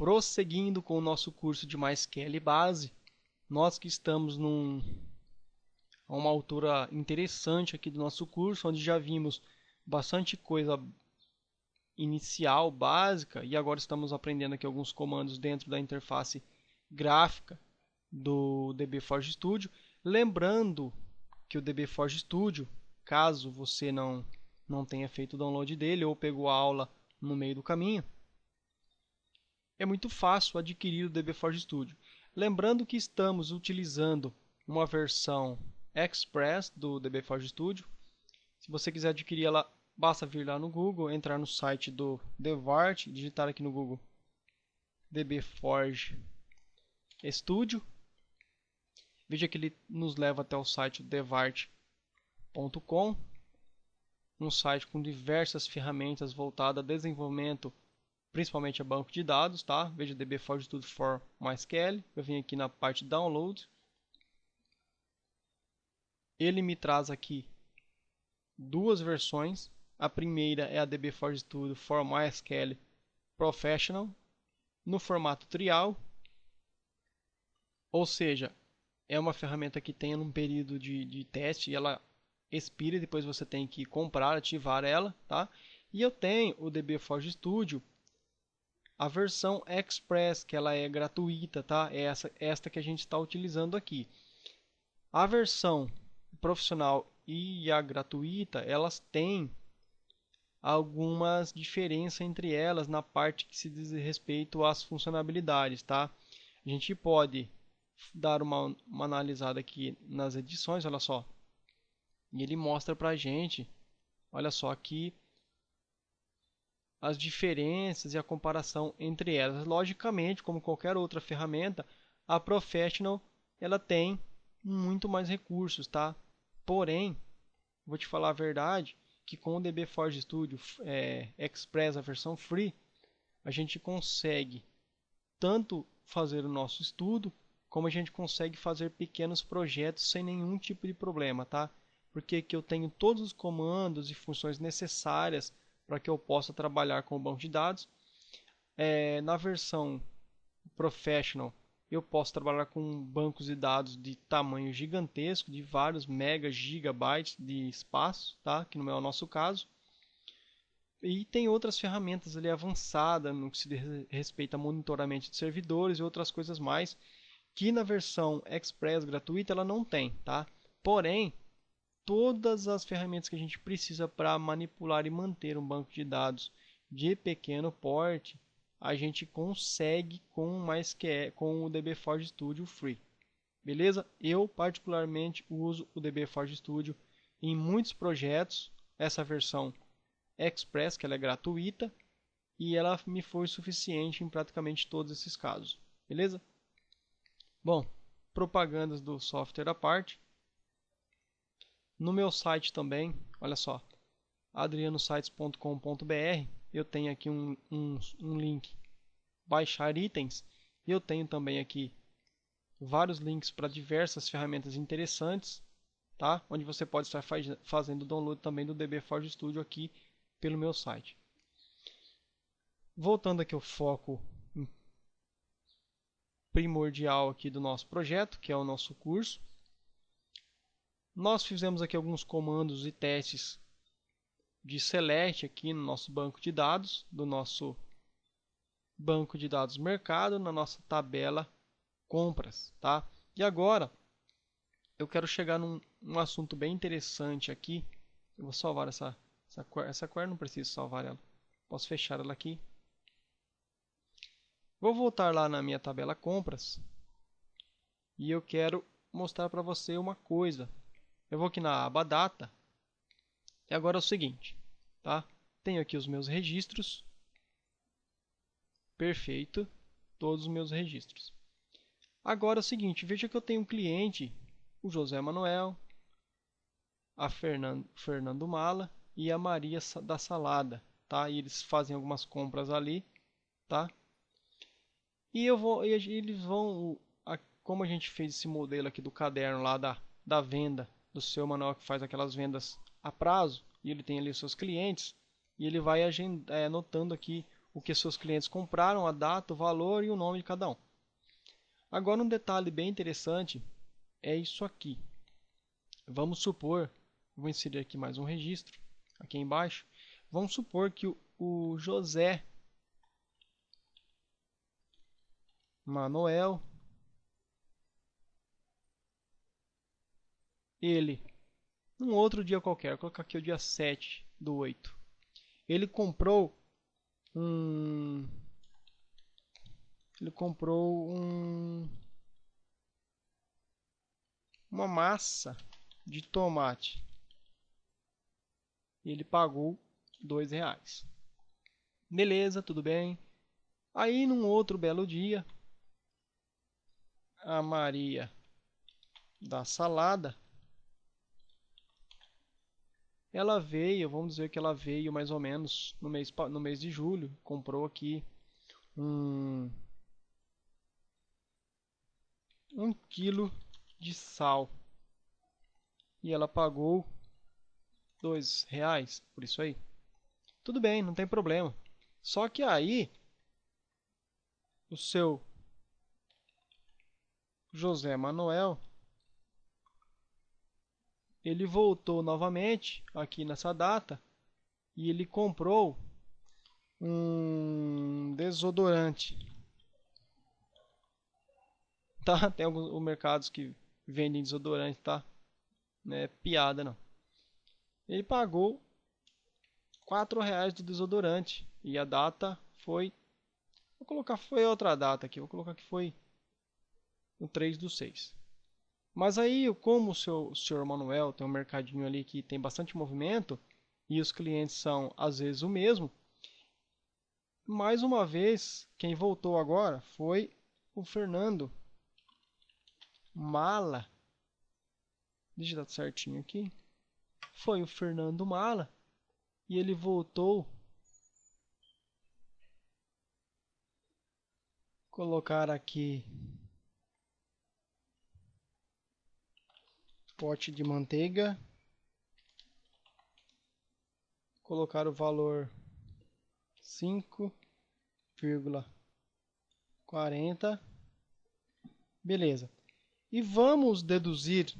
prosseguindo com o nosso curso de MySQL base, nós que estamos a uma altura interessante aqui do nosso curso, onde já vimos bastante coisa inicial, básica, e agora estamos aprendendo aqui alguns comandos dentro da interface gráfica do DBForge Studio. Lembrando que o DBForge Studio, caso você não tenha feito o download dele ou pegou a aula no meio do caminho, é muito fácil adquirir o DBForge Studio. Lembrando que estamos utilizando uma versão Express do DBForge Studio. Se você quiser adquirir ela, basta vir lá no Google, entrar no site do DevArt, digitar aqui no Google DBForge Studio. Veja que ele nos leva até o site devart.com, um site com diversas ferramentas voltadas a desenvolvimento, principalmente a banco de dados, tá? Veja DBForge Studio for MySQL. Eu vim aqui na parte Download. Ele me traz aqui duas versões. A primeira é a DBForge Studio for MySQL Professional, no formato trial, ou seja, é uma ferramenta que tem um período de teste e ela expira e depois você tem que comprar, ativar ela, tá? E eu tenho o DBForge Studio, a versão Express, que ela é gratuita, tá? É esta que a gente está utilizando aqui. A versão profissional e a gratuita, elas têm algumas diferenças entre elas na parte que se diz respeito às funcionalidades, tá? A gente pode dar uma analisada aqui nas edições, olha só. E ele mostra pra gente, olha só aqui, as diferenças e a comparação entre elas. Logicamente, como qualquer outra ferramenta, a Professional ela tem muito mais recursos, tá? Porém, vou te falar a verdade, que com o DBForge Studio Express, a versão free, a gente consegue tanto fazer o nosso estudo, como a gente consegue fazer pequenos projetos sem nenhum tipo de problema, tá? Porque aqui eu tenho todos os comandos e funções necessárias para que eu possa trabalhar com o banco de dados. Na versão Professional, eu posso trabalhar com bancos de dados de tamanho gigantesco, de vários megas, gigabytes de espaço, tá? Que não é o nosso caso. E tem outras ferramentas ali avançadas no que se respeita a monitoramento de servidores e outras coisas mais, que na versão Express gratuita ela não tem, tá? Porém, todas as ferramentas que a gente precisa para manipular e manter um banco de dados de pequeno porte, a gente consegue com o DBForge Studio Free. Beleza? Eu particularmente uso o DBForge Studio em muitos projetos, essa versão Express, que ela é gratuita, e ela me foi suficiente em praticamente todos esses casos. Beleza? Bom, propagandas do software à parte. No meu site também, olha só, adrianosites.com.br, eu tenho aqui um link, baixar itens, e eu tenho também aqui vários links para diversas ferramentas interessantes, tá? Onde você pode estar fazendo o download também do DBForge Studio aqui pelo meu site. Voltando aqui ao foco primordial aqui do nosso projeto, que é o nosso curso. Nós fizemos aqui alguns comandos e testes de select aqui no nosso banco de dados, do nosso banco de dados mercado, na nossa tabela compras, tá? E agora eu quero chegar num assunto bem interessante aqui. Eu vou salvar essa query, não preciso salvar ela. Posso fechar ela aqui. Vou voltar lá na minha tabela compras e eu quero mostrar para você uma coisa. Eu vou aqui na aba data e agora é o seguinte, tá? Tenho aqui os meus registros. Perfeito, todos os meus registros. Agora é o seguinte, veja que eu tenho um cliente, o José Manuel, a Fernando Mala e a Maria da Salada, tá? E eles fazem algumas compras ali, tá? E eles vão, como a gente fez esse modelo aqui do caderno lá da venda, do seu Manuel que faz aquelas vendas a prazo, e ele tem ali os seus clientes, e ele vai anotando aqui o que seus clientes compraram, a data, o valor e o nome de cada um. Agora um detalhe bem interessante é isso aqui. Vamos supor, vou inserir aqui mais um registro, aqui embaixo. Vamos supor que o José Manuel, ele, num outro dia qualquer, vou colocar aqui o dia 7/8, ele comprou uma massa de tomate. Ele pagou R$2. Beleza, tudo bem. Aí, num outro belo dia, a Maria da salada, ela veio, vamos dizer que ela veio mais ou menos no mês de julho, comprou aqui um quilo de sal e ela pagou R$2 por isso aí. Tudo bem, não tem problema. Só que aí o seu José Manuel, ele voltou novamente aqui nessa data e ele comprou um desodorante. Tá? Tem alguns mercados que vendem desodorante, tá? Não é piada, não. Ele pagou R$4 do desodorante e a data foi, vou colocar, foi outra data aqui, vou colocar que foi no 3/6. Mas aí, como o senhor Manuel tem um mercadinho ali que tem bastante movimento e os clientes são às vezes o mesmo, mais uma vez, quem voltou agora foi o Fernando Mala. Deixa eu dar certinho aqui. Foi o Fernando Mala e ele voltou. Colocar aqui pote de manteiga, colocar o valor 5,40, beleza. E vamos deduzir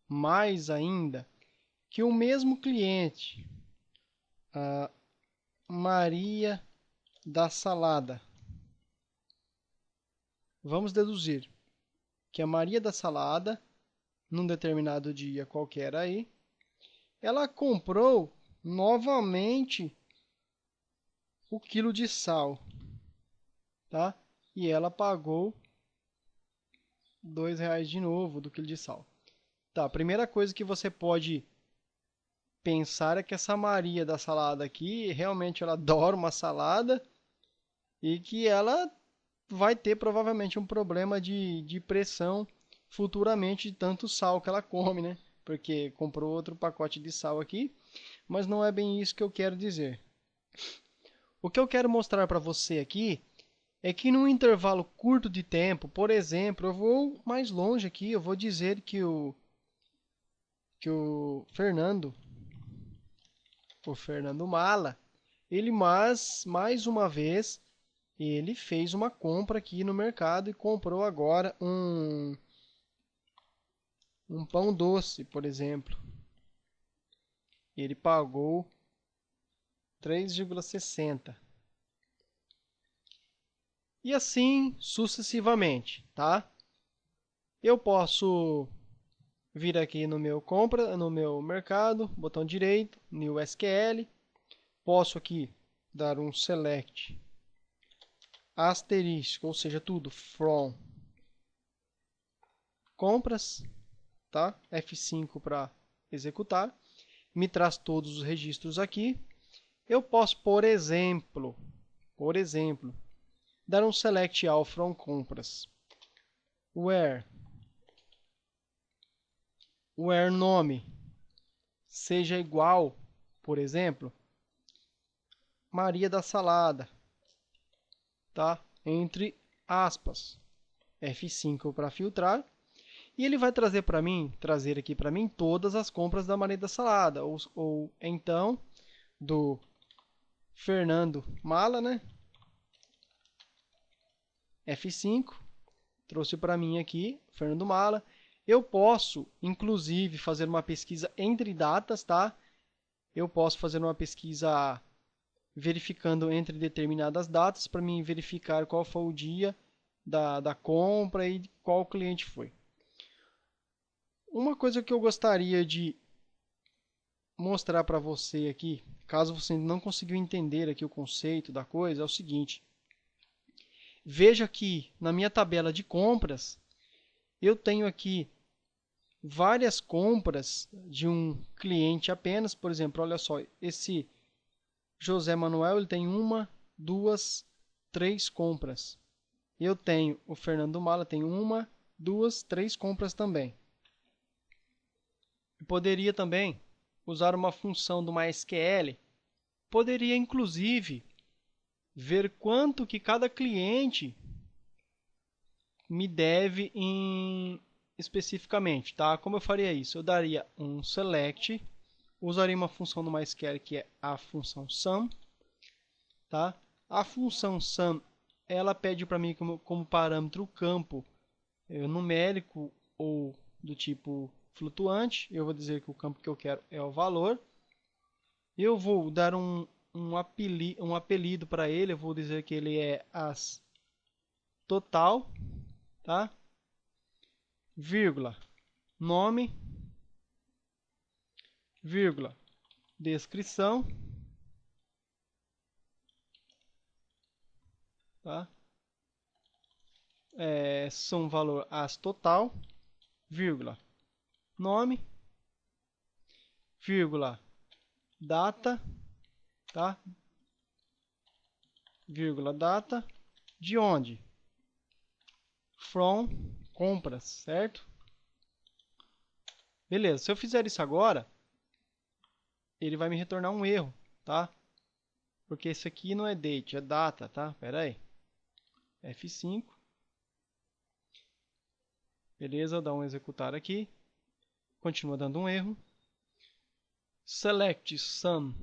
mais ainda que o mesmo cliente, a Maria da salada, vamos deduzir que a Maria da salada, num determinado dia qualquer aí, ela comprou novamente o quilo de sal, tá? E ela pagou R$2 de novo do quilo de sal. Tá, a primeira coisa que você pode pensar é que essa Maria da salada aqui, realmente ela adora uma salada e que ela vai ter provavelmente um problema de pressão futuramente de tanto sal que ela come, né? Porque comprou outro pacote de sal aqui, mas não é bem isso que eu quero dizer. O que eu quero mostrar para você aqui é que num intervalo curto de tempo, por exemplo, eu vou mais longe aqui, eu vou dizer que o Fernando Mala, ele mais uma vez, ele fez uma compra aqui no mercado e comprou agora um pão doce, por exemplo. Ele pagou R$3,60. E assim sucessivamente, tá? Eu posso vir aqui no meu mercado, botão direito, New SQL, posso aqui dar um select asterisco, ou seja, tudo from compras, tá? F5 para executar, me traz todos os registros aqui. Eu posso, por exemplo, dar um select all from compras, where nome seja igual, por exemplo, Maria da salada, tá? Entre aspas, F5 para filtrar, e ele vai trazer aqui para mim todas as compras da Maria da salada, ou então do Fernando Mala, né? F5, trouxe para mim aqui, Fernando Mala. Eu posso, inclusive, fazer uma pesquisa entre datas, tá? Eu posso fazer uma pesquisa verificando entre determinadas datas para mim verificar qual foi o dia da compra e qual cliente foi. Uma coisa que eu gostaria de mostrar para você aqui, caso você não conseguiu entender aqui o conceito da coisa, é o seguinte. Veja que na minha tabela de compras, eu tenho aqui várias compras de um cliente apenas. Por exemplo, olha só, esse José Manuel ele tem 1, 2, 3 compras. Eu tenho o Fernando Mala, tem 1, 2, 3 compras também. Eu poderia também usar uma função do MySQL. Poderia, inclusive, ver quanto que cada cliente me deve especificamente, tá? Como eu faria isso? Eu daria um select, usaria uma função do MySQL que é a função sum, tá? A função sum, ela pede para mim como parâmetro o campo numérico ou do tipo flutuante. Eu vou dizer que o campo que eu quero é o valor. Eu vou dar um apelido para ele, eu vou dizer que ele é as total, tá? Vírgula, nome, vírgula, descrição, tá? São valor as total, vírgula, nome, vírgula, data, tá? Vírgula, data, de onde? From, compras, certo? Beleza, se eu fizer isso agora, ele vai me retornar um erro, tá? Porque isso aqui não é date, é data, tá? Pera aí. F5. Beleza, dá um executar aqui. Continua dando um erro. Select sum,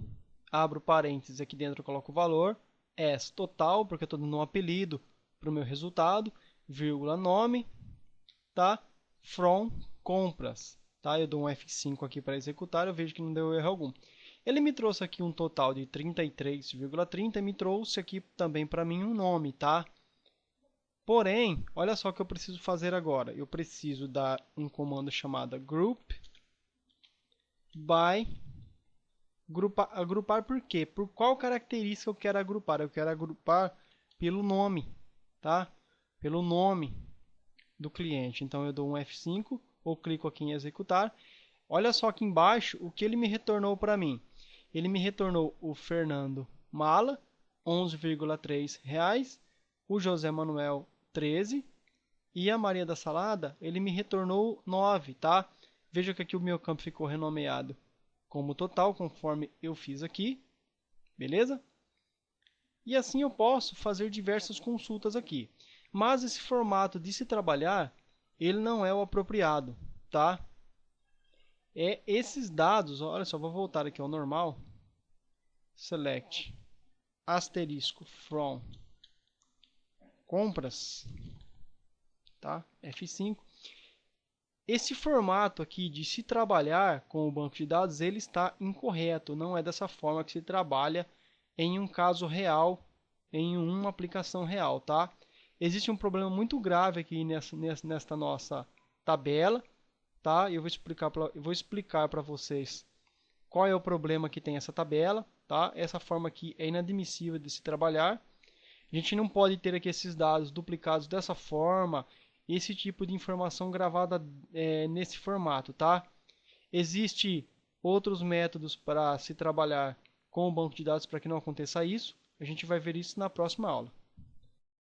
abro parênteses, aqui dentro eu coloco o valor. As total, porque eu estou dando um apelido para o meu resultado. Vírgula, nome, tá? From, compras, tá? Eu dou um F5 aqui para executar, eu vejo que não deu erro algum. Ele me trouxe aqui um total de 33,30 e me trouxe aqui também para mim um nome, tá? Porém, olha só o que eu preciso fazer agora. Eu preciso dar um comando chamado group by. Agrupar por quê? Por qual característica eu quero agrupar? Eu quero agrupar pelo nome, tá? Pelo nome do cliente. Então eu dou um F5 ou clico aqui em executar. Olha só aqui embaixo o que ele me retornou para mim. Ele me retornou o Fernando Mala, R$ 11,03, o José Manuel 13 e a Maria da Salada, ele me retornou 9, tá? Veja que aqui o meu campo ficou renomeado como total, conforme eu fiz aqui, beleza? E assim eu posso fazer diversas consultas aqui. Mas esse formato de se trabalhar, ele não é o apropriado, tá? Esses dados, olha só, vou voltar aqui ao normal. Select, asterisco, from, compras, tá? F5. Esse formato aqui de se trabalhar com o banco de dados, ele está incorreto. Não é dessa forma que se trabalha em um caso real, em uma aplicação real, tá? Existe um problema muito grave aqui nesta nossa tabela, tá? Eu vou explicar para vocês qual é o problema que tem essa tabela, tá? Essa forma aqui é inadmissível de se trabalhar. A gente não pode ter aqui esses dados duplicados dessa forma, esse tipo de informação gravada nesse formato, tá? Existem outros métodos para se trabalhar com o banco de dados para que não aconteça isso. A gente vai ver isso na próxima aula.